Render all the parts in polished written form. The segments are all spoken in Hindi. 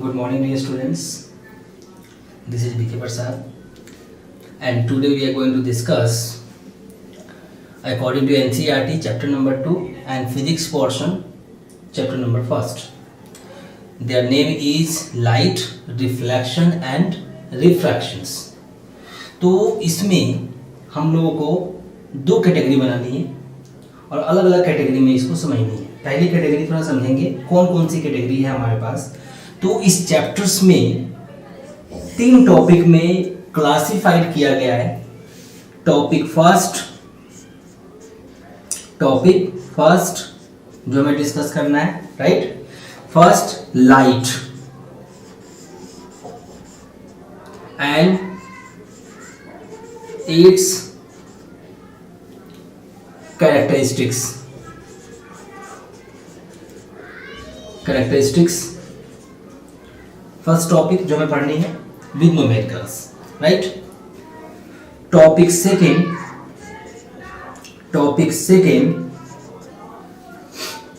Good morning, dear students. This is BK Prasad, and today we are going to discuss according to NCERT chapter number 2 and physics portion chapter number 1. Their name is light, reflection and refractions. तो इसमें हम लोगों को दो कैटेगरी बनानी है और अलग अलग कैटेगरी में इसको समझनी है. पहली कैटेगरी थोड़ा समझेंगे कौन कौन सी कैटेगरी है हमारे पास. तो इस चैप्टर्स में 3 टॉपिक में क्लासिफाइड किया गया है. टॉपिक फर्स्ट जो हमें डिस्कस करना है, right. First light and its characteristics. First topic जो हमें पढ़नी है with numericals, right. Topic second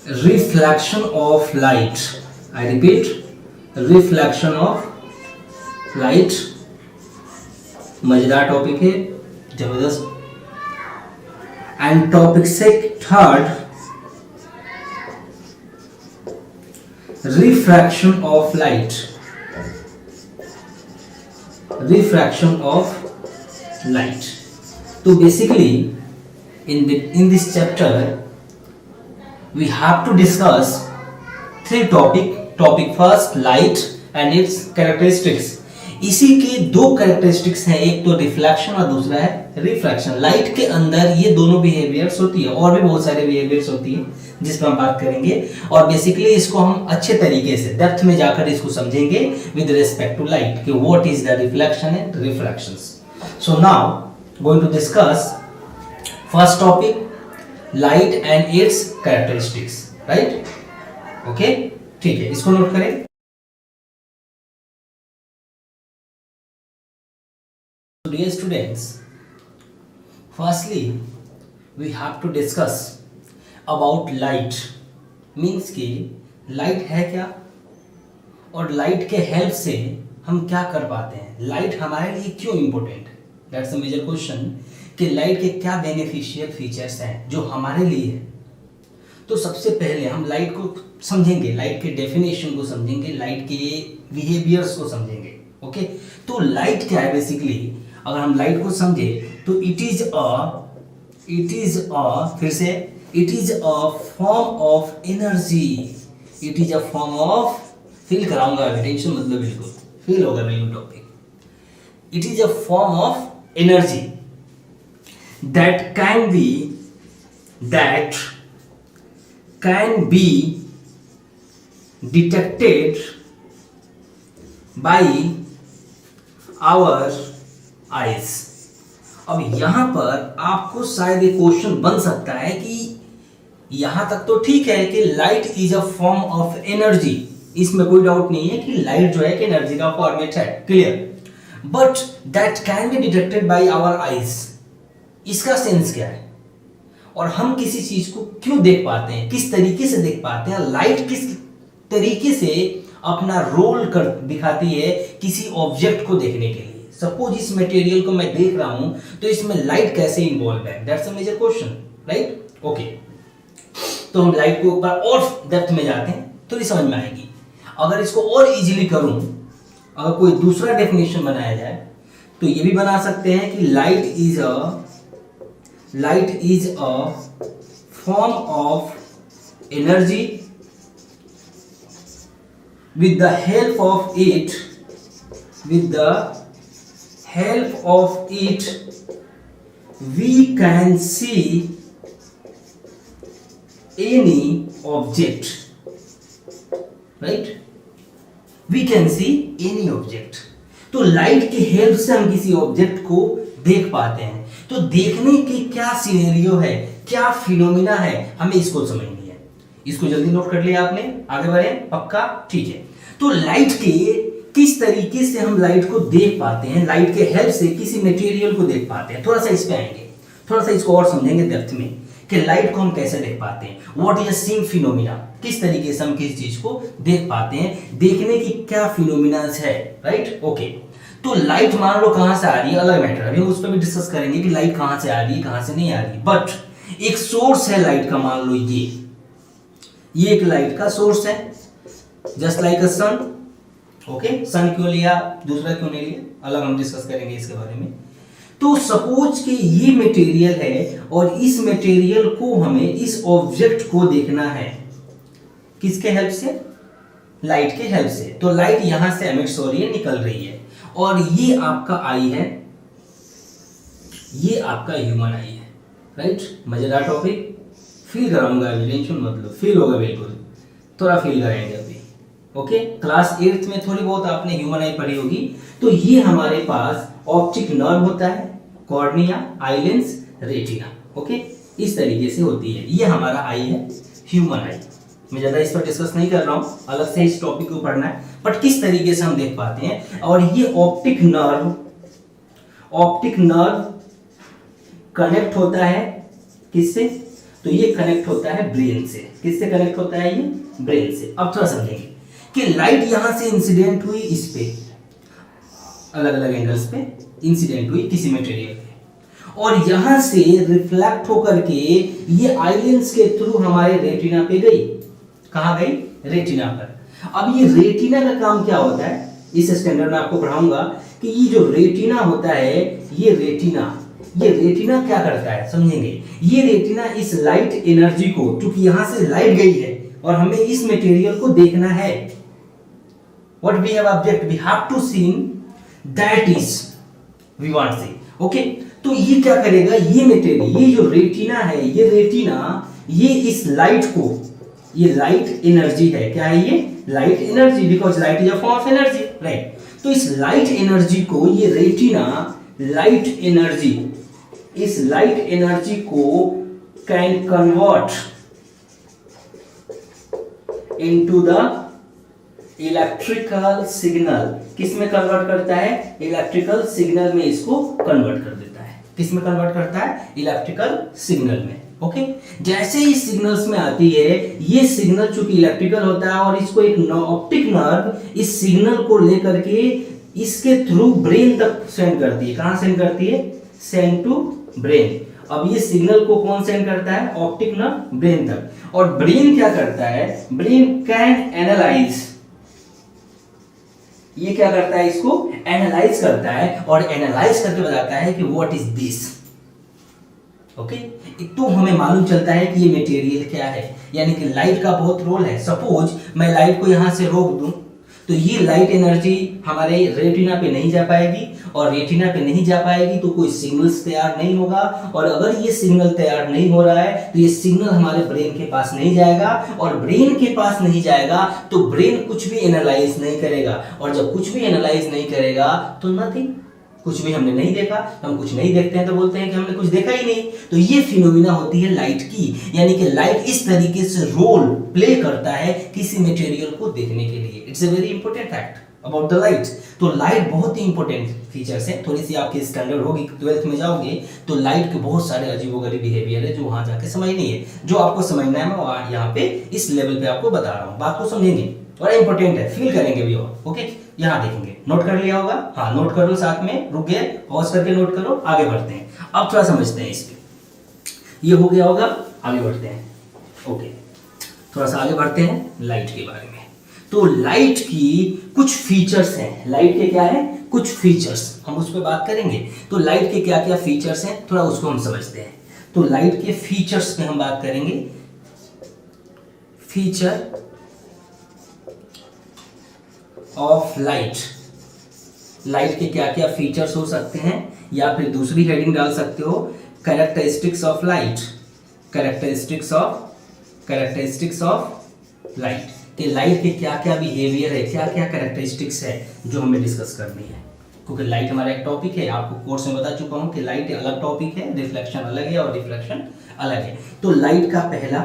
reflection of light. I repeat, reflection of light. मजेदार टॉपिक है, जबरदस्त. And topic third refraction of light. So basically in this chapter we have to discuss 3 topic first light and its characteristics. इसी के 2 कैरेक्टरिस्टिक्स हैं, एक तो रिफ्लेक्शन और दूसरा है रिफ्रैक्शन. लाइट के अंदर ये दोनों बिहेवियर्स होती है और भी बहुत सारे बिहेवियर्स होती है जिस पर हम बात करेंगे. और बेसिकली इसको हम अच्छे तरीके से डेप्थ में जाकर इसको समझेंगे विद रिस्पेक्ट टू लाइट कि what is the reflection and refractions. So now going to discuss first topic light and its characteristics, right. Okay, ठीक है, इसको नोट करें. Dear students, firstly we have to discuss about light. Means कि लाइट है क्या और लाइट के हेल्प से हम क्या कर पाते हैं, लाइट हमारे लिए क्यों important. That's a major question कि लाइट के क्या बेनिफिशियल फीचर्स हैं जो हमारे लिए है. तो सबसे पहले हम लाइट को समझेंगे, लाइट के डेफिनेशन को समझेंगे, लाइट के बिहेवियर्स को समझेंगे. ओके, तो लाइट क्या है बेसिकली. अगर हम लाइट को समझे तो it is a form of energy. It is a form of, feel कराऊंगा, अभी टेंशन मतलब बिल्कुल फील होगा मेरे topic. It is a form of energy that can be detected by our eyes. अब यहां पर आपको शायद एक क्वेश्चन बन सकता है कि यहां तक तो ठीक है कि light is a form of energy, इसमें कोई डाउट नहीं है कि लाइट जो है कि एनर्जी का फॉर्मेट है, clear. But that can be detected by our eyes. इसका सेंस क्या है और हम किसी चीज को क्यों देख पाते हैं, किस तरीके से देख पाते हैं, लाइट किस तरीके से अपना रोल कर दिखाती है किसी ऑब्जेक्ट को देखने के लिए. सपोज इस मटेरियल को मैं देख रहा हूं तो इसमें लाइट कैसे इन्वॉल्व है, that's a major question, right. Okay, तो हम लाइट को ऊपर और डेप्थ में जाते हैं तो समझ में आएगी. अगर इसको और इजीली करूं, अगर कोई दूसरा डेफिनेशन बनाया जाए तो ये भी बना सकते हैं कि light is a form of energy with the help of it we can see any object, right. we can see any object. तो लाइट की हेल्प से हम किसी ऑब्जेक्ट को देख पाते हैं. तो देखने की क्या सिनेरियो है, क्या फिनोमिना है, हमें इसको समझनी है. इसको जल्दी नोट कर लिया आपने, आगे बढ़े, पक्का, ठीक है. तो लाइट के किस तरीके से हम लाइट को देख पाते हैं, लाइट के हेल्प से किसी मटेरियल को देख पाते हैं, थोड़ा सा इस पे आएंगे, थोड़ा सा इसको और समझेंगे डेप्थ में कि लाइट को हम कैसे देख पाते हैं, व्हाट इज सीइंग फिनोमिना, किस तरीके से हम किसी चीज को देख पाते हैं, देखने की क्या फिनोमिनास है, राइट। ओके, तो लाइट मान लो कहां से आ रही है, अलग मैटर, अभी हम उस पर भी डिस्कस करेंगे कि लाइट कहां से आ रही है कहां से नहीं आ रही, बट एक सोर्स है लाइट का, मान लो ये एक लाइट का सोर्स है, just like a sun. Okay, sun क्यों लिया, दूसरा क्यों नहीं लिया, अलग हम डिस्कस करेंगे इसके बारे में। तो सपोज कि ये मटेरियल है और इस मटेरियल को हमें, इस ऑब्जेक्ट को देखना है किसके हेल्प से, लाइट के हेल्प से। तो लाइट यहां से एमिट्स हो रही है, निकल रही है, और ये आपका आई है, ये आपका ह्यूमन आई है, राइट। मजेदार टॉपिक, फील कराऊंगा अभी, टेंशन मत लो, फील होगा बिल्कुल, थोड़ा फील करेंगे अभी। ओके, क्लास 8th में थोड़ी बहुत आपने ह्यूमन आई पढ़ी होगी। तो ये हमारे पास ऑप्टिक नर्व होता है, cornea, eye lens, retina. Okay, इस तरीके से होती है, ये हमारा आई है, ह्यूमन आई। मैं ज्यादा इस पर डिस्कस नहीं कर रहा हूं, अलग से इस टॉपिक को पढ़ना है, बट किस तरीके से हम देख पाते हैं। और ये ऑप्टिक नर्व कनेक्ट होता है किससे, तो ये कनेक्ट होता है ब्रेन से। किससे कनेक्ट होता है, ये ब्रेन से। अब थोड़ा समझेंगे कि लाइट यहां से इंसिडेंट हुई, इस पे अलग अलग एंगल्स पे इंसिडेंट हुई किसी मटेरियल पे, और यहां से रिफ्लेक्ट होकर के ये आई लेंस के थ्रू हमारे रेटिना पे गई। कहां गई, रेटिना पर। अब ये रेटिना का काम क्या होता है, इस स्टैंडर्ड में आपको पढ़ाऊंगा कि ये जो रेटिना होता है, ये रेटिना क्या करता है, समझेंगे। ये रेटिना इस लाइट एनर्जी को, क्योंकि यहां से लाइट गई है और हमें इस मटेरियल को देखना है, what we have object we have to see that is we want see। Okay, तो ये क्या करेगा, ये मटेरियल, ये जो रेटिना है, ये रेटिना, ये इस लाइट को, ये लाइट एनर्जी है, क्या है ये, light energy, because light is a form of energy, right. तो इस लाइट एनर्जी को ये रेटिना, लाइट एनर्जी, इस लाइट एनर्जी को can convert into the electrical signal. किस में कन्वर्ट करता है, इलेक्ट्रिकल सिग्नल में इसको कन्वर्ट कर देता है। किस में कन्वर्ट करता है, इलेक्ट्रिकल सिग्नल में। ओके, जैसे ही सिग्नल्स में आती है, ये सिग्नल चूंकि इलेक्ट्रिकल होता है और इसको एक ऑप्टिक नर्व इस सिग्नल को लेकर के इसके थ्रू ब्रेन तक सेंड करती है। कहां सेंड करती है, सेंड टू ब्रेन। अब ये सिग्नल को कौन सेंड करता है, ऑप्टिक नर्व ब्रेन तक। और ब्रेन क्या करता है, ब्रेन कैन एनालाइज, ये क्या करता है, इसको एनालाइज करता है, और एनालाइज करके बताता है कि व्हाट इज दिस। ओके, तो हमें मालूम चलता है कि ये मटेरियल क्या है, यानी कि लाइट का बहुत रोल है। सपोज मैं लाइट को यहां से रोक दूं, तो ये लाइट एनर्जी हमारे रेटिना पे नहीं जा पाएगी, और रेटिना पे नहीं जा पाएगी तो कोई सिग्नल्स तैयार नहीं होगा, और अगर ये सिग्नल तैयार नहीं हो रहा है तो ये सिग्नल हमारे ब्रेन के पास नहीं जाएगा, और ब्रेन के पास नहीं जाएगा तो ब्रेन कुछ भी एनालाइज नहीं करेगा, और जब कुछ भी एनालाइज नहीं करेगा तो नथिंग, कुछ भी हमने नहीं देखा। हम कुछ नहीं देखते हैं तो बोलते हैं कि हमने कुछ देखा ही नहीं। तो ये फिनोमिना होती है लाइट की, यानी कि लाइट इस तरीके से रोल प्ले करता है किसी मटेरियल को देखने के लिए। It's a very important fact about the light. तो लाइट बहुत ही इंपॉर्टेंट फीचर्स है। थोड़ी सी आपकी स्टैंडर्ड होगी, 12th में जाओगे तो लाइट के बहुत सारे अजीबोगरीब बिहेवियर है जो वहां जाके समझनी है। जो आपको समझना है मैं यहाँ पे इस लेवल पे आपको बता रहा हूँ, बात को समझेंगे, बड़ा इंपॉर्टेंट है, फील करेंगे भी। और ओके, यहाँ देखेंगे, नोट कर लिया होगा, हाँ नोट कर लो, साथ में रुक गए, पॉज करके नोट करो, आगे बढ़ते हैं। अब थोड़ा समझते हैं इसके, ये हो गया होगा, आगे बढ़ते हैं। ओके, थोड़ा सा आगे बढ़ते हैं लाइट के बारे में। तो लाइट की कुछ फीचर्स हैं, लाइट के क्या है, कुछ फीचर्स, हम उस पर बात करेंगे। तो लाइट के क्या क्या फीचर्स हैं, थोड़ा उसको हम समझते हैं। तो लाइट के फीचर्स में हम बात करेंगे। फीचर ऑफ लाइट, लाइट के क्या क्या फीचर्स हो सकते हैं, या फिर दूसरी हेडिंग डाल सकते हो, characteristics of light. Characteristics of light, कि लाइट के क्या क्या बिहेवियर है, क्या क्या कैरेक्टरिस्टिक्स है जो हमें डिस्कस करनी है। क्योंकि लाइट हमारा एक टॉपिक है, आपको कोर्स में बता चुका हूं कि लाइट अलग टॉपिक है, रिफ्लेक्शन अलग है और रिफ्लेक्शन अलग है। तो लाइट का पहला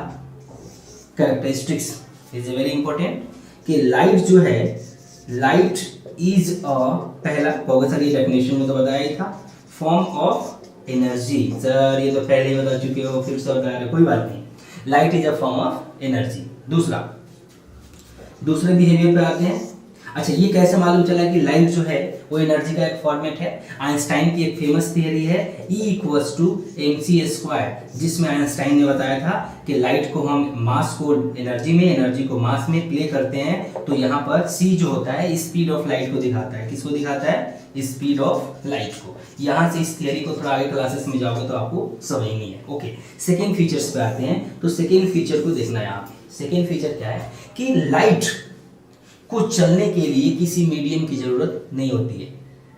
कैरेक्टरिस्टिक्स इज वेरी इंपॉर्टेंट, कि लाइट जो है, लाइट इज अ, पहला होगा सर, ये डेफिनेशन में तो बताया ही था, फॉर्म ऑफ एनर्जी। सर ये तो पहले ही बता चुके हो, फिर से बता रहे हो, कोई बात नहीं। Light is a form of energy. दूसरे बिहेवियर पे आते हैं। अच्छा, ये कैसे मालूम चला कि लाइट जो है वो एनर्जी का एक फॉर्मेट है? आइंस्टाइन की एक फेमस थियरी है E इक्वल्स टू mc², जिसमें आइंस्टाइन ने बताया था कि लाइट को हम मास को एनर्जी में, एनर्जी को मास में प्ले करते हैं, तो यहाँ पर c जो होता है स्पीड ऑफ लाइट को दिखाता है। किसको दिखाता है? स्पीड ऑफ लाइट को। यहाँ से इस थियरी को थोड़ा आगे क्लासेस में जाओगे तो आपको समझनी है। ओके, सेकेंड फीचर्स पे आते हैं। तो सेकेंड फीचर को देखना है यहाँ पे। सेकेंड फीचर क्या है कि लाइट को चलने के लिए किसी मीडियम की जरूरत नहीं होती है।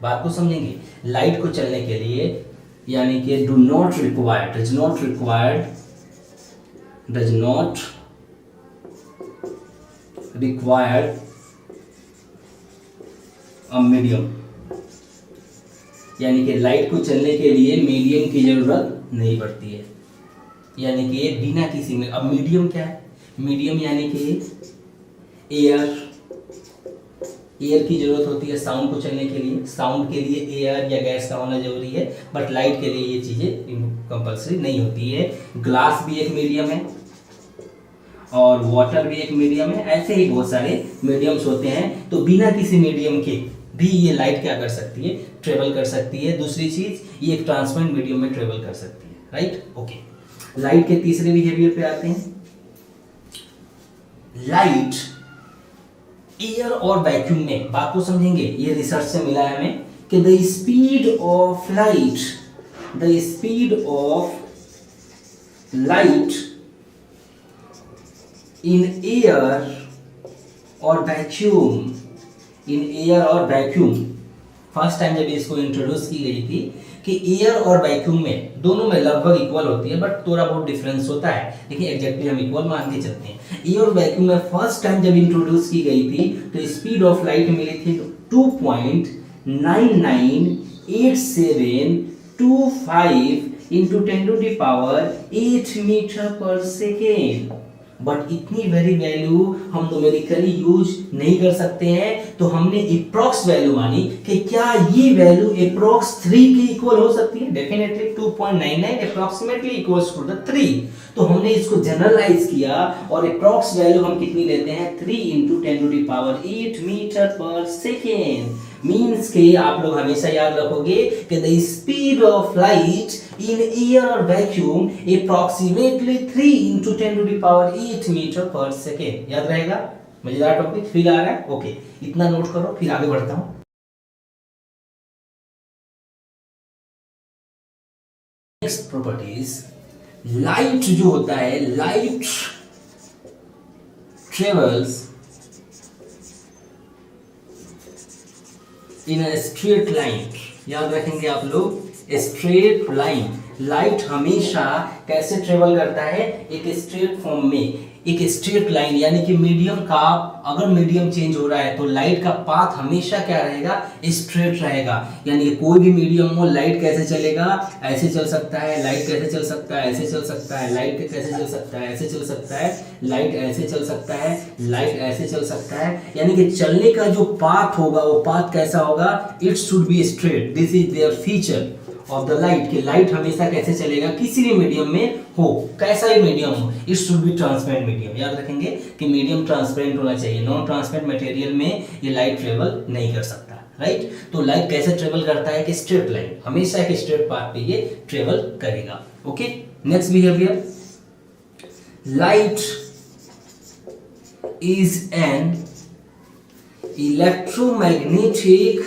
बात को समझेंगे। लाइट को चलने के लिए यानी कि does not required a medium, यानी कि लाइट को चलने के लिए मीडियम की जरूरत नहीं पड़ती है। यानी कि बिना किसी में, अब मीडियम क्या है? मीडियम यानी कि एयर की जरूरत होती है साउंड को चलने के लिए। साउंड के लिए एयर या गैस का होना जरूरी है, बट लाइट के लिए ये चीजें कंपल्सरी नहीं होती है। ग्लास भी एक मीडियम है और वाटर भी एक मीडियम है। ऐसे ही बहुत सारे मीडियम्स होते हैं। तो बिना किसी मीडियम के भी ये लाइट क्या कर सकती है? ट्रेवल कर सकती है। दूसरी चीज, ये एक ट्रांसपेरेंट मीडियम में ट्रेवल कर सकती है। Right, okay. लाइट के तीसरे बिहेवियर पे आते हैं। लाइट एयर और वैक्यूम में, बात को समझेंगे, ये रिसर्च से मिला है हमें कि the speed of light in air और वैक्यूम, फर्स्ट टाइम जब इसको इंट्रोड्यूस की गई थी कि एयर और वैक्यूम में दोनों में लगभग इक्वल होती है, बट थोड़ा बहुत डिफरेंस होता है, लेकिन एग्जैक्टली हम इक्वल मान के चलते हैं। एयर और वैक्यूम में फर्स्ट टाइम जब इंट्रोड्यूस की गई थी तो स्पीड ऑफ लाइट मिली थी 2.998725 into 10⁸ मीटर पर सेकेंड। बट इतनी वेरी वैल्यू हम न्यूमेरिकली यूज नहीं कर सकते हैं, तो हमने अप्रॉक्स वैल्यू मानी कि क्या ये वैल्यू अप्रॉक्स 3 के इक्वल हो सकती है? Definitely 2.99 approximately equals to the 3। तो हमने इसको जनरलाइज किया और अप्रॉक्स वैल्यू हम कितनी लेते हैं? 3 into 10⁸ मीटर पर सेकेंड। मीन्स के आप लोग हमेशा याद रखोगे कि the speed of light in air और वैक्यूम अप्रॉक्सीमेटली 3 into 10⁸ मीटर पर सेकेंड। याद रहेगा? मजेदार टॉपिक फील आ रहा है? ओके, इतना नोट करो, फिर आगे बढ़ता हूं। नेक्स्ट प्रॉपर्टीज, लाइट जो होता है, light travels in a straight line. याद रखेंगे आप लोग, स्ट्रेट लाइन। लाइट हमेशा कैसे ट्रेवल करता है? एक स्ट्रेट फॉर्म में, एक स्ट्रेट लाइन, यानी कि मीडियम का, अगर मीडियम चेंज हो रहा है तो लाइट का पाथ हमेशा क्या रहेगा? स्ट्रेट रहेगा। यानी कोई भी मीडियम हो, लाइट कैसे चलेगा? ऐसे चल सकता है। लाइट कैसे चल सकता है? ऐसे चल सकता है। लाइट कैसे चल सकता है? ऐसे चल सकता है। लाइट ऐसे चल सकता है। लाइट ऐसे चल सकता है। यानी कि चलने का जो पाथ होगा वो पाथ कैसा होगा? It should be straight. This is their feature of the light कि लाइट हमेशा कैसे चलेगा? किसी भी मीडियम में हो, कैसा भी मीडियम हो, it should be transparent medium. याद रखेंगे कि मीडियम ट्रांसपेरेंट होना चाहिए। नॉन ट्रांसपेरेंट मटेरियल में ये लाइट ट्रेवल नहीं कर सकता। राइट, तो लाइट कैसे ट्रेवल करता है? कि स्ट्रेट लाइन, हमेशा एक स्ट्रेट पाथ पे ये ट्रेवल करेगा। Okay, next behaviour, light is an electromagnetic,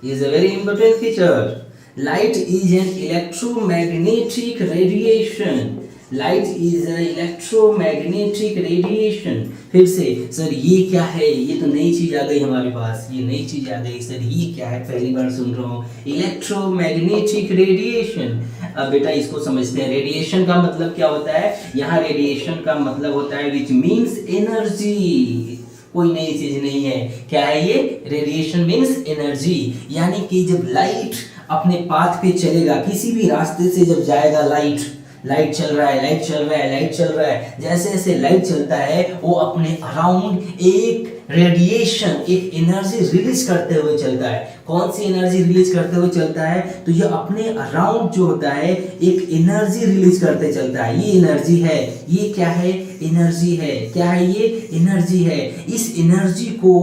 is a very important feature. Light is an electromagnetic radiation. Light is an electromagnetic radiation. फिर से सर ये क्या है? ये तो नई चीज आ गई हमारे पास, ये नई चीज आ गई सर, ये क्या है? पहली बार सुन रहा हूँ। Electromagnetic radiation. अब बेटा इसको समझते हैं। रेडिएशन का मतलब क्या होता है? यहाँ रेडिएशन का मतलब होता है विच मीन्स एनर्जी। कोई नई चीज नहीं है। क्या है ये? Radiation means energy. यानी कि जब लाइट अपने पाथ पे चलेगा, किसी भी रास्ते से जब जाएगा लाइट, लाइट चल रहा है, लाइट चल रहा है, लाइट चल रहा है, जैसे जैसे लाइट चलता है वो अपने अराउंड एक रेडिएशन, एक एनर्जी रिलीज करते हुए चलता है। कौन सी एनर्जी रिलीज करते हुए चलता है? तो ये अपने अराउंड जो होता है एक एनर्जी रिलीज करते चलता है। ये एनर्जी है, ये क्या है? एनर्जी है। क्या है ये? एनर्जी है। इस एनर्जी को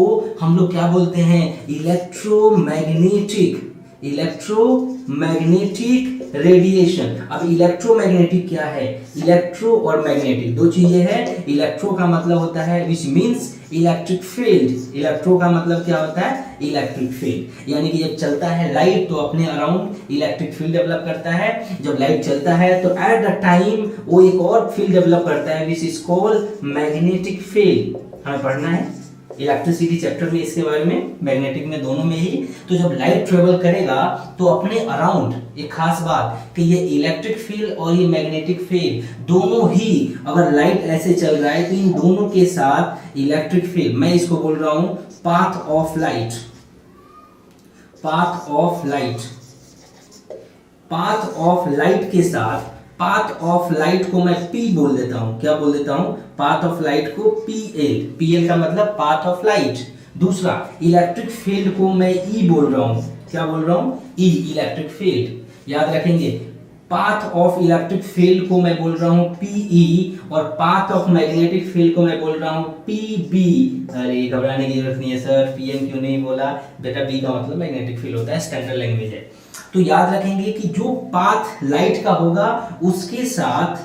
हम लोग क्या बोलते हैं? Electromagnetic, electromagnetic radiation. अब इलेक्ट्रोमैग्नेटिक क्या है? इलेक्ट्रो और मैग्नेटिक दो चीजें हैं। इलेक्ट्रो का मतलब होता है which means electric field. Electro का मतलब क्या होता है? Electric field. यानी कि जब चलता है लाइट तो अपने अराउंड इलेक्ट्रिक फील्ड डेवलप करता है। जब लाइट चलता है तो एट द टाइम वो एक और फील्ड डेवलप करता है which is called magnetic field. हमें पढ़ना है इलेक्ट्रिसिटी चैप्टर में इसके बारे में, मैग्नेटिक में, दोनों में ही। तो जब लाइट ट्रेवल करेगा तो अपने अराउंड एक खास बात कि ये इलेक्ट्रिक फील्ड और ये मैग्नेटिक फील्ड दोनों ही, अगर लाइट ऐसे चल रहा है तो इन दोनों के साथ इलेक्ट्रिक फील्ड, मैं इसको बोल रहा हूं path of light, path of light, path of light के साथ, पाथ ऑफ लाइट को मैं P बोल देता हूं। क्या बोल देता हूं? पाथ ऑफ लाइट को PL। PL का मतलब पाथ ऑफ लाइट। दूसरा इलेक्ट्रिक फील्ड को मैं E बोल रहा हूं। क्या बोल रहा हूं? E, electric field. याद रखेंगे, पाथ ऑफ इलेक्ट्रिक फील्ड को मैं बोल रहा हूं PE और पाथ ऑफ मैग्नेटिक फील्ड को मैं बोल रहा हूं PB। अरे घबराने की जरूरत नहीं है सर, PM क्यों नहीं बोला बेटा? B का मतलब मैग्नेटिक फील्ड होता है, स्टैंडर्ड लैंग्वेज है। तो याद रखेंगे कि जो पाथ लाइट का होगा उसके साथ,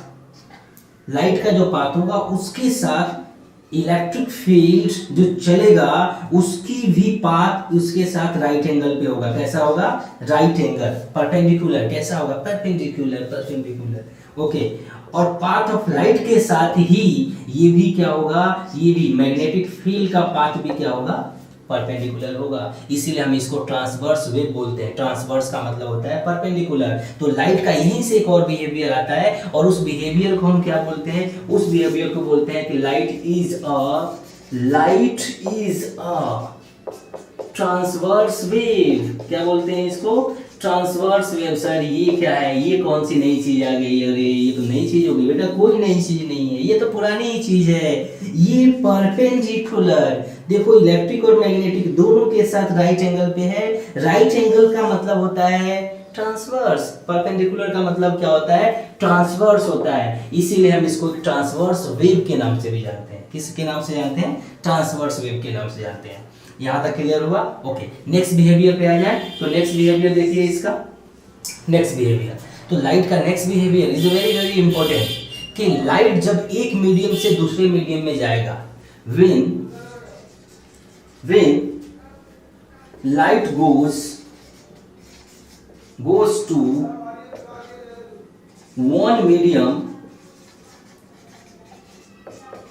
लाइट का जो पाथ होगा उसके साथ इलेक्ट्रिक फील्ड जो चलेगा उसकी भी पाथ उसके साथ राइट एंगल पे होगा। कैसा होगा? Right angle, perpendicular. कैसा होगा? Perpendicular, perpendicular. ओके। और पाथ ऑफ लाइट के साथ ही ये भी क्या होगा? ये भी मैग्नेटिक फील्ड का पाथ भी क्या होगा? परपेंडिकुलर होगा। इसीलिए हम इसको ट्रांसवर्स वेव बोलते हैं। ट्रांसवर्स का मतलब होता है परपेंडिकुलर। तो लाइट का यहीं से एक और बिहेवियर आता है और उस बिहेवियर को हम क्या बोलते हैं? उस बिहेवियर को बोलते हैं कि light is a transverse wave. क्या बोलते हैं इसको? Transverse wave. सर ये क्या है? ये कौन सी नई चीज आ गई? अरे ये तो नई चीज होगी बेटा। कोई नई चीज नहीं है, ये तो पुरानी ही चीज है। ये परपेंडिकुलर, देखो इलेक्ट्रिक और मैग्नेटिक दोनों के साथ राइट एंगल पे है। राइट एंगल का मतलब होता है ट्रांसवर्स, परपेंडिकुलर का मतलब क्या होता है? ट्रांसवर्स होता है। इसीलिए हम इसको ट्रांसवर्स वेव के नाम से भी जानते हैं। किसके नाम से जानते हैं? ट्रांसवर्स वेव के नाम से जानते हैं। यहां तक क्लियर हुआ? ओके, नेक्स्ट बिहेवियर पे आ जाए। तो नेक्स्ट बिहेवियर देखिए इसका, नेक्स्ट बिहेवियर। तो लाइट का next behaviour is very very important कि लाइट जब एक मीडियम से दूसरे मीडियम में जाएगा, when light goes to one medium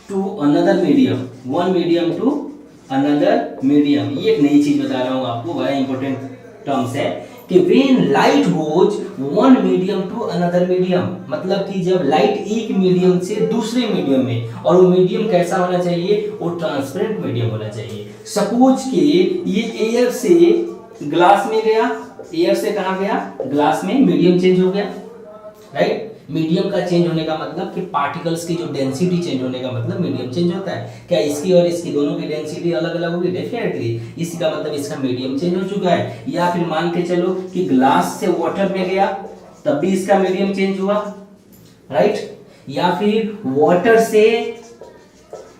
to another medium, one medium to another medium, ये एक नई चीज बता रहा हूं आपको, बड़ा इंपॉर्टेंट टर्म्स है कि when light goes one medium to another medium, मतलब कि जब लाइट एक मीडियम से दूसरे मीडियम में, और वो मीडियम कैसा होना चाहिए? वो ट्रांसपेरेंट मीडियम होना चाहिए। सपोज कि ये एयर से ग्लास में गया, एयर से कहां गया? ग्लास में। मीडियम चेंज हो गया, राइट? मीडियम का चेंज होने का मतलब कि पार्टिकल्स की जो डेंसिटी चेंज होने का मतलब मीडियम चेंज होता है। क्या इसकी और इसकी दोनों की डेंसिटी अलग अलग होगी? डेफिनेटली। इसी का मतलब इसका मीडियम चेंज हो चुका है। या फिर मान के चलो कि ग्लास से वाटर में गया तब भी इसका मीडियम चेंज हुआ, राइट? या फिर वाटर से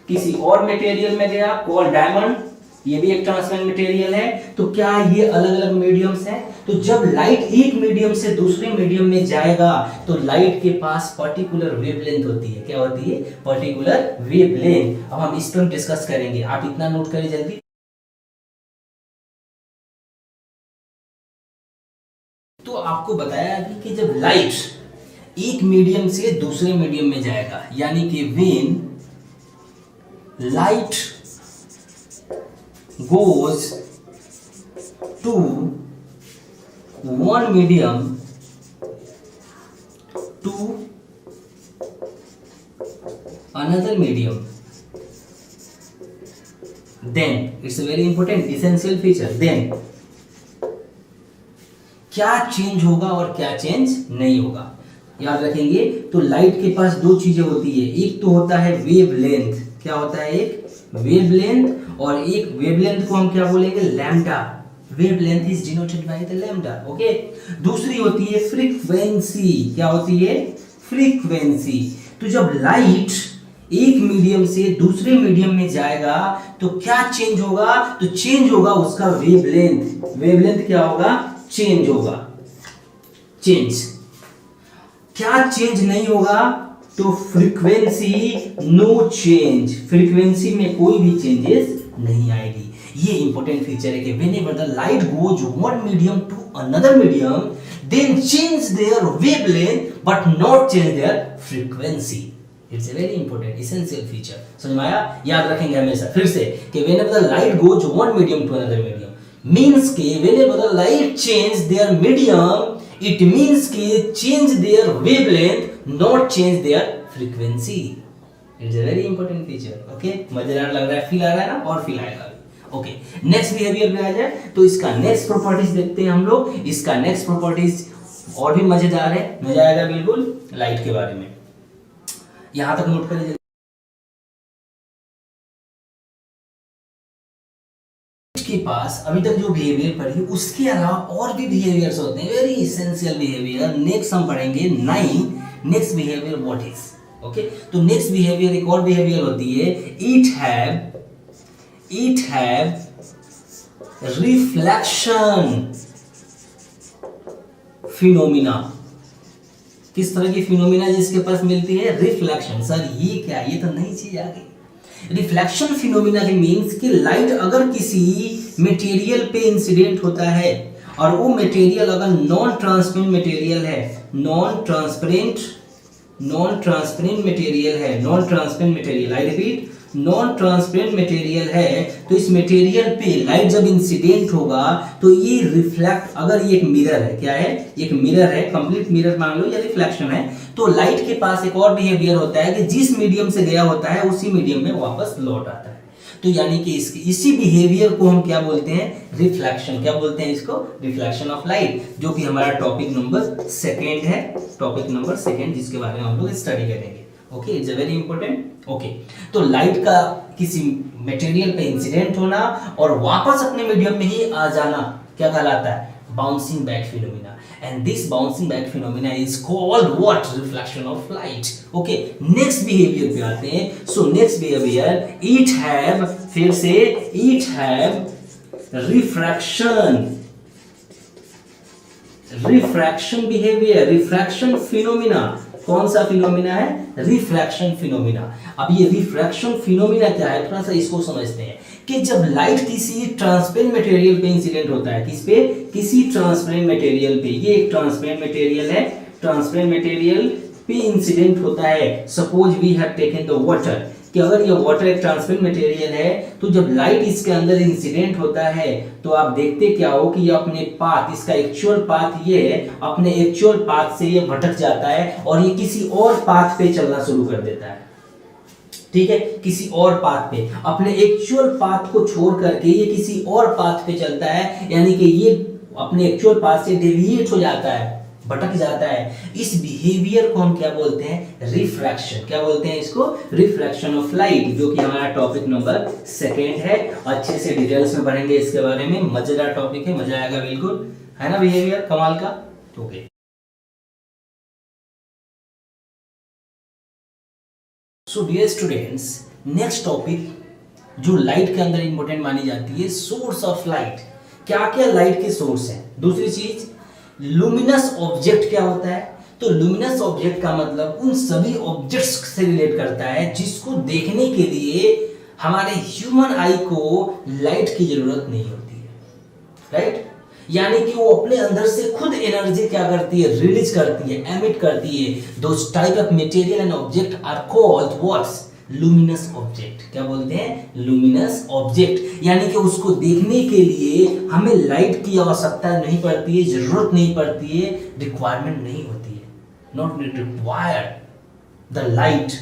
किसी और मटेरियल में गया, कॉल डायमंड, ये भी एक ट्रांसपेरेंट मटेरियल है। तो क्या ये अलग अलग मीडियम्स हैं? तो जब लाइट एक मीडियम से दूसरे मीडियम में जाएगा तो लाइट के पास पर्टिकुलर वेवलेंथ होती है। क्या होती है? Particular wavelength. अब हम इस पर डिस्कस करेंगे, आप इतना नोट करें जल्दी। तो आपको बताया अभी कि जब लाइट एक मीडियम से दूसरे मीडियम में जाएगा, यानी कि when light goes to one medium to another medium, then it's a very important essential feature, then क्या चेंज होगा और क्या चेंज नहीं होगा? याद रखेंगे। तो लाइट के पास दो चीजें होती है, एक तो होता है वेवलेंथ, क्या होता है, एक वेवलेंथ, और एक वेवलेंथ को हम क्या बोलेंगे, lambda. Wavelength is denoted by the lambda, okay. दूसरी होती है फ्रीक्वेंसी, क्या होती है, फ्रीक्वेंसी। तो जब लाइट एक मीडियम से दूसरे मीडियम में जाएगा तो क्या चेंज होगा, तो चेंज होगा उसका वेवलेंथ। वेवलेंथ क्या होगा, चेंज होगा, चेंज। क्या चेंज नहीं होगा, तो फ्रीक्वेंसी नो चेंज, फ्रीक्वेंसी में कोई भी चेंजेस नहीं आएगी। ये इंपॉर्टेंट फीचर है कि whenever the light goes one medium to another medium then change their wavelength but not change their frequency. It's a very important essential feature, समझ में आया, याद रखेंगे हमेशा। फिर से कि whenever the light goes one medium to another medium means कि whenever the light change their medium it means कि change their wavelength not change their frequency. It's a very important feature. Okay, मजेदार लग रहा है, फील आ रहा है ना, और फील आएगा। ओके, नेक्स्ट बिहेवियर पे आ जाए तो इसका नेक्स्ट प्रॉपर्टीज देखते हैं हम लोग। इसका नेक्स्ट प्रॉपर्टीज और भी मजेदार है, मजा आएगा बिल्कुल लाइट के बारे में। यहां तक नोट करिए के पास अभी तक जो बिहेवियर पढ़ी उसके अलावा और भी बिहेवियर्स होते हैं, वेरी इसेंशियल बिहेवियर। नेक्स्ट हम पढ़ेंगे 9, next behaviour what is. Okay, तो नेक्स्ट बिहेवियर एक और बिहेवियर होती है, इट हैव रिफ्लेक्शन फिनोमिना। किस तरह की फिनोमिना जिसके पास मिलती है, रिफ्लेक्शन। सर ये क्या, ये तो नई चीज आ गई। रिफ्लेक्शन फिनोमिना के मीन्स कि लाइट अगर किसी मटेरियल पे इंसिडेंट होता है और वो मटेरियल अगर नॉन ट्रांसपेरेंट मटेरियल है, नॉन ट्रांसपेरेंट मटेरियल है, non transparent material, I repeat, non transparent material है, तो इस मटेरियल पे लाइट जब इंसिडेंट होगा तो ये रिफ्लेक्ट, अगर ये एक मिरर है, क्या है, एक मिरर है, कंप्लीट मिरर मान लो या रिफ्लेक्शन है, तो लाइट के पास एक और बिहेवियर होता है कि जिस मीडियम से गया होता है उसी मीडियम में वापस लौट आता है। तो यानी कि इसी बिहेवियर को हम क्या बोलते हैं, रिफ्लेक्शन। क्या बोलते हैं इसको, रिफ्लेक्शन ऑफ लाइट, जो कि हमारा टॉपिक नंबर 2 है, टॉपिक नंबर 2 जिसके बारे में हम लोग स्टडी करेंगे। Okay, it's a very important. Okay, तो लाइट का किसी मटेरियल पे इंसिडेंट होना और वापस अपने मीडियम में ही आ जाना क्या कहलाता है, bouncing back phenomena. and this bouncing back phenomena is called what, reflection of light. okay, next behavior पे आते हैं। so next behavior, it have, फिर से it have refraction behavior, refraction phenomena। कौन सा फिनोमिना है, रिफ्रैक्शन फिनोमिना। अब ये रिफ्रैक्शन फिनोमिना क्या है, थोड़ा सा इसको समझते हैं कि जब लाइट किसी ट्रांसपेरेंट मटेरियल पे इंसिडेंट होता है, किस पे, किसी ट्रांसपेरेंट मटेरियल पे, ये एक ट्रांसपेरेंट मटेरियल है, ट्रांसपेरेंट मटेरियल पे इंसिडेंट होता है। Suppose we have taken the water, कि अगर ये वाटर एक ट्रांसपेरेंट मटेरियल है तो जब लाइट इसके अंदर इंसिडेंट होता है तो आप देखते क्या हो कि ये अपने पाथ, इसका एक्चुअल पाथ ये है, अपने एक्चुअल पाथ से ये भटक जाता है और ये किसी और पाथ पे चलना शुरू कर देता है। ठीक है, किसी और पाथ पे, अपने एक्चुअल पाथ को छोड़ करके ये किसी और पाथ पे चलता है, यानी कि ये अपने एक्चुअल पाथ से डेविएट हो जाता है, भटक जाता है। इस बिहेवियर को हम क्या बोलते हैं, रिफ्रैक्शन। क्या बोलते हैं इसको, रिफ्रैक्शन ऑफ लाइट, जो कि हमारा टॉपिक नंबर 2 है। अच्छे से डिटेल्स में पढ़ेंगे इसके बारे में, मजेदार टॉपिक है, मजा आएगा बिल्कुल, है ना, बिहेवियर कमाल का। Okay, so dear students, next topic जो लाइट के अंदर इंपॉर्टेंट मानी जाती है, सोर्स ऑफ लाइट। क्या क्या लाइट के सोर्स हैं। दूसरी चीज, लुमिनस ऑब्जेक्ट क्या होता है। तो लुमिनस ऑब्जेक्ट का मतलब उन सभी ऑब्जेक्ट्स से रिलेट करता है जिसको देखने के लिए हमारे ह्यूमन आई को लाइट की जरूरत नहीं होती है, राइट। यानी कि वो अपने अंदर से खुद एनर्जी क्या करती है, रिलीज करती है, एमिट करती है। Those type of material and object are called what's, luminous object. क्या बोलते हैं, लुमिनस ऑब्जेक्ट। यानी कि उसको देखने के लिए हमें लाइट की आवश्यकता नहीं पड़ती है, जरूरत नहीं पड़ती है, रिक्वायरमेंट नहीं होती है, not required the light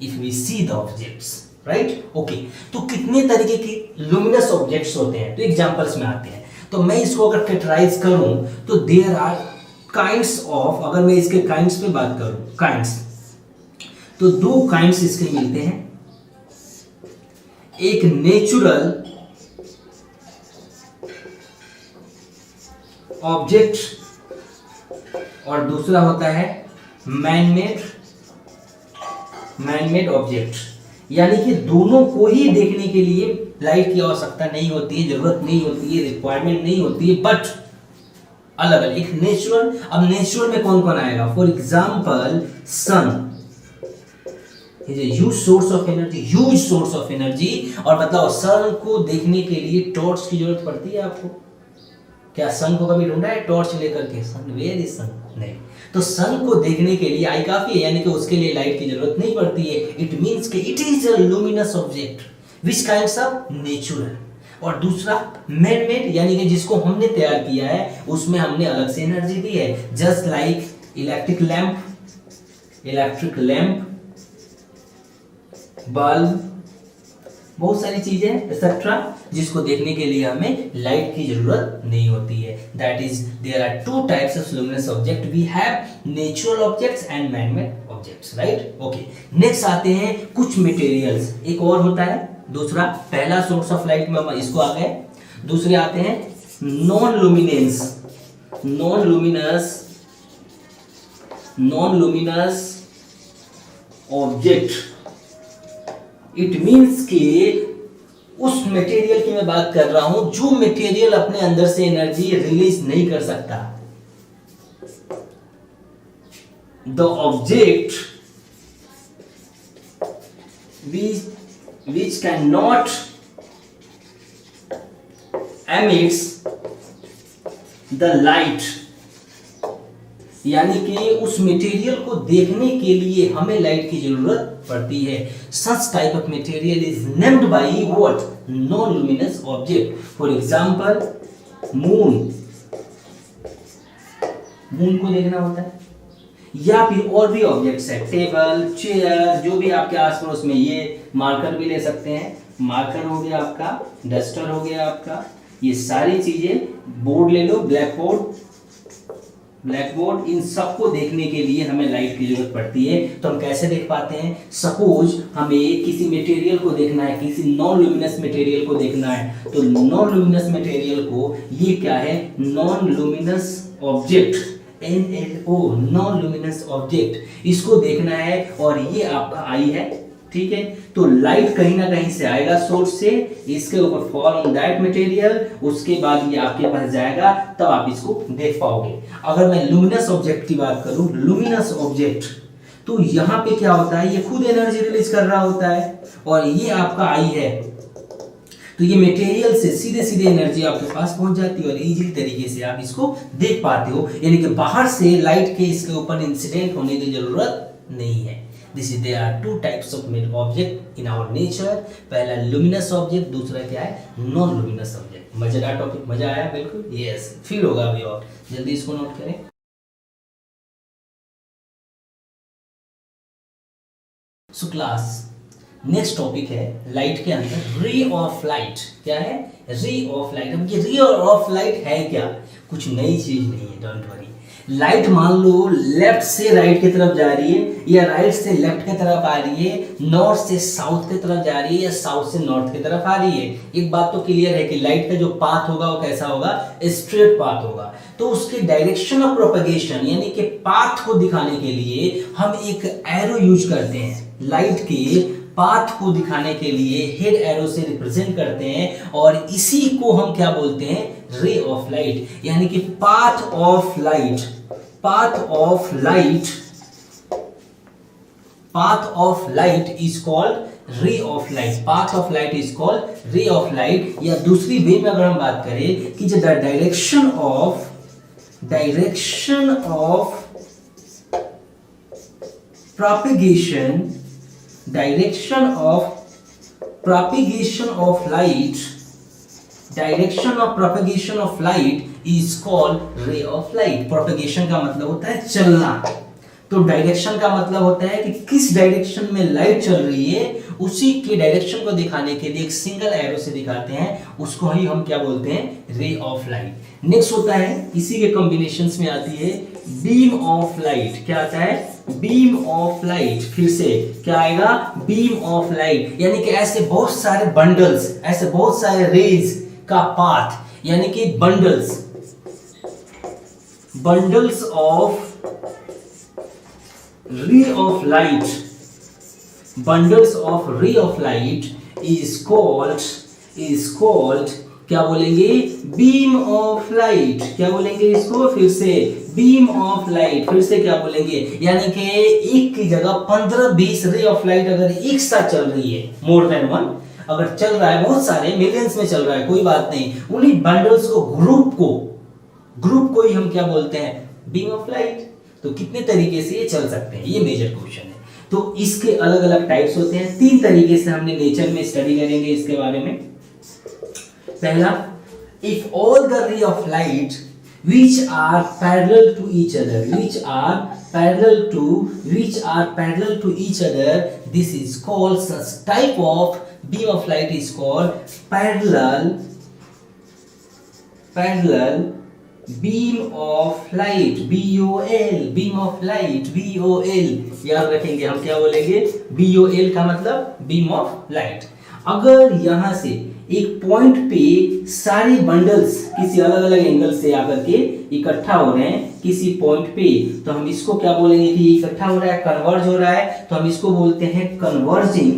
if we see the objects, right. Okay, तो कितने तरीके के लुमिनस ऑब्जेक्ट्स होते हैं, तो एग्जांपल्स में आते हैं। तो मैं इसको अगर कैटेगराइज करूं तो देयर आर काइंड्स ऑफ, अगर मैं इसके काइंड्स पे बात करूं, काइंड्स, तो दो काइंड्स इसके मिलते हैं, एक नेचुरल ऑब्जेक्ट और दूसरा होता है मैनमेड ऑब्जेक्ट। यानी कि दोनों को ही देखने के लिए लाइट की आवश्यकता नहीं होती है, जरूरत नहीं होती है, रिक्वायरमेंट नहीं होती है, बट अलग अलग। एक नेचुरल, अब नेचुरल में कौन कौन आएगा? For example sun is a huge source of energy, और मतलब सन को देखने के लिए टॉर्च की जरूरत पड़ती है आपको? क्या सन को कभी ढूंढा है टॉर्च लेकर के? सन, वेयर इज सन? नहीं। तो सन को देखने के लिए आई काफी है, यानी कि उसके लिए लाइट की जरूरत नहीं पड़ती है। इट मींस कि it is a luminous object which kinds of natural. और दूसरा मैन मेड, यानी कि जिसको हमने तैयार किया है, उसमें हमने अलग से एनर्जी दी है। Just like electric lamp, bulb, बहुत सारी चीजें एक्सेट्रा, जिसको देखने के लिए हमें लाइट की जरूरत नहीं होती है। That is there are two types of luminous object, we have natural objects and man made objects, right? Okay, next आते हैं कुछ मटेरियल्स। एक और होता है दूसरा, पहला सोर्स ऑफ लाइट में हम इसको आ गए। दूसरे आते हैं non luminous object. It means कि उस मटेरियल की मैं बात कर रहा हूं जो मटेरियल अपने अंदर से एनर्जी रिलीज नहीं कर सकता। The object which cannot emits the light, यानी कि उस मटेरियल को देखने के लिए हमें लाइट की जरूरत पड़ती है। Such type of material is named by what? Non-luminous object. For example, moon को देखना होता है, या फिर और भी ऑब्जेक्ट्स है, टेबल, चेयर, जो भी आपके आस पड़ोस में। ये मार्कर भी ले सकते हैं, मार्कर हो गया आपका, डस्टर हो गया आपका, ये सारी चीजें, बोर्ड ले लो, ब्लैक बोर्ड, इन सबको देखने के लिए हमें लाइट की जरूरत पड़ती है। तो हम कैसे देख पाते हैं? सपोज हमें किसी मटेरियल को देखना है, किसी नॉन लुमिनस मटेरियल को देखना है, तो नॉन लुमिनस मटेरियल को, ये क्या है? Non luminous object, NLO, non luminous object, इसको देखना है। और ये आपका आई है, ठीक है? तो लाइट कहीं ना कहीं से आएगा सोर्स से, इसके ऊपर फॉल ऑन दैट मटेरियल, उसके बाद ये आपके पास जाएगा, तब आप इसको देख पाओगे। अगर मैं लुमिनस ऑब्जेक्ट की बात करूं, लुमिनस ऑब्जेक्ट, तो यहां पे क्या होता है? ये खुद एनर्जी रिलीज कर रहा होता है, और ये आपका आई है, तो ये मटेरियल से सीधे सीधे एनर्जी आपके पास पहुंच जाती है और इजीली तरीके से आप इसको देख पाते हो। यानी कि बाहर से लाइट के इसके ऊपर इंसिडेंट होने की जरूरत नहीं है। This is there are two types of object in our nature. पहला लुमिनस ऑब्जेक्ट, दूसरा क्या है? Non luminous object. मजेदार टॉपिक, मजा आया? बिल्कुल, यस, फील होगा अभी, और जल्दी इसको नोट करें। सो क्लास, नेक्स्ट टॉपिक है लाइट के अंदर रे ऑफ लाइट। क्या है? Ray of light. अब ये रे ऑफ लाइट है क्या? कुछ नई चीज नहीं है, डोंट वरी। लाइट मान लो लेफ्ट से राइट की तरफ जा रही है, या राइट से लेफ्ट की तरफ आ रही है, नॉर्थ से साउथ की तरफ जा रही है, या साउथ से नॉर्थ की तरफ आ रही है। एक बात तो क्लियर है कि लाइट का जो पाथ होगा वो कैसा होगा? स्ट्रेट पाथ होगा। तो उसके डायरेक्शन ऑफ प्रोपगेशन, यानी कि पाथ को दिखाने के लिए हम एक एरो यूज करते हैं। लाइट के पाथ को दिखाने के लिए हेड एरो से रिप्रेजेंट करते हैं, और इसी को हम क्या बोलते हैं? Ray of light. यानी कि path of light is called ray of light. Path of light is called ray of light. या दूसरी वे में अगर हम बात करें कि जो direction of propagation of light is called ray of light। propagation का मतलब होता है चलना, तो डायरेक्शन का मतलब होता है कि किस डायरेक्शन में लाइट चल रही है, उसी के डायरेक्शन को दिखाने के लिए एक सिंगल एरो से दिखाते हैं, उसको ही हम क्या बोलते हैं? Ray of light. नेक्स्ट होता है, इसी के कॉम्बिनेशंस में आती है बीम ऑफ लाइट। क्या आता है? Beam of light. फिर से क्या आएगा? Beam of light. यानी कि ऐसे बहुत सारे बंडल्स, ऐसे बहुत सारे रेज का पाथ, यानी कि bundles of ray of light, bundles of ray of light is called क्या बोलेंगे? Beam of light. क्या बोलेंगे इसको? फिर से बीम ऑफ लाइट। फिर से क्या बोलेंगे? यानी कि एक की जगह 15-20 रे ऑफ लाइट अगर एक साथ चल रही है, मोर देन वन अगर चल रहा है, बहुत सारे मिलियंस में चल रहा है, कोई बात नहीं, उन्हीं बंडल्स को, ग्रुप को ही हम क्या बोलते हैं? Beam of light. तो कितने तरीके से ये चल सकते हैं, ये मेजर क्वेश्चन है। तो इसके अलग अलग टाइप्स होते हैं। 3 तरीके से हमने नेचर में स्टडी करेंगे इसके बारे में। पहला, if all the ray of light which are parallel to each other, this is called, such type of beam of light is called parallel beam of light, beam of light, याद रखेंगे हम, क्या बोलेंगे? BOL का मतलब बीम ऑफ लाइट। अगर यहां से एक पॉइंट पे सारे बंडल्स किसी अलग अलग एंगल से आकर के इकट्ठा हो रहे हैं किसी पॉइंट पे, तो हम इसको क्या बोलेंगे? कि इकट्ठा हो रहा है, कन्वर्ज हो रहा है, तो हम इसको बोलते हैं कन्वर्जिंग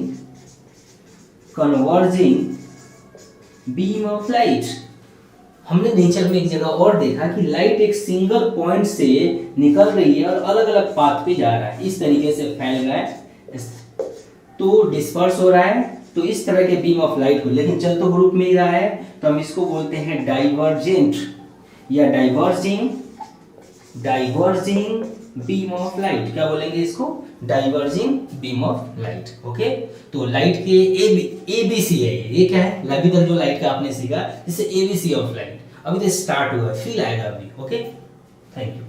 बीम ऑफ लाइट। हमने नेचर में एक जगह और देखा कि लाइट एक सिंगल पॉइंट से निकल रही है और अलग अलग पाथ पे जा रहा है, इस तरीके से फैल रहा है, तो डिस्पर्स हो रहा है, तो इस तरह के बीम ऑफ लाइट को, लेकिन चल तो ग्रुप में ही रहा है, तो हम इसको बोलते हैं डाइवर्जेंट या डाइवर्जिंग बीम ऑफ लाइट। क्या बोलेंगे इसको? Diverging beam of light. Okay, तो लाइट के ABC है ये क्या है? अभी तक जो लाइट का आपने सीखा, जैसे ABC ऑफ लाइट, अभी तो स्टार्ट हुआ, फील आएगा अभी। Okay, thank you.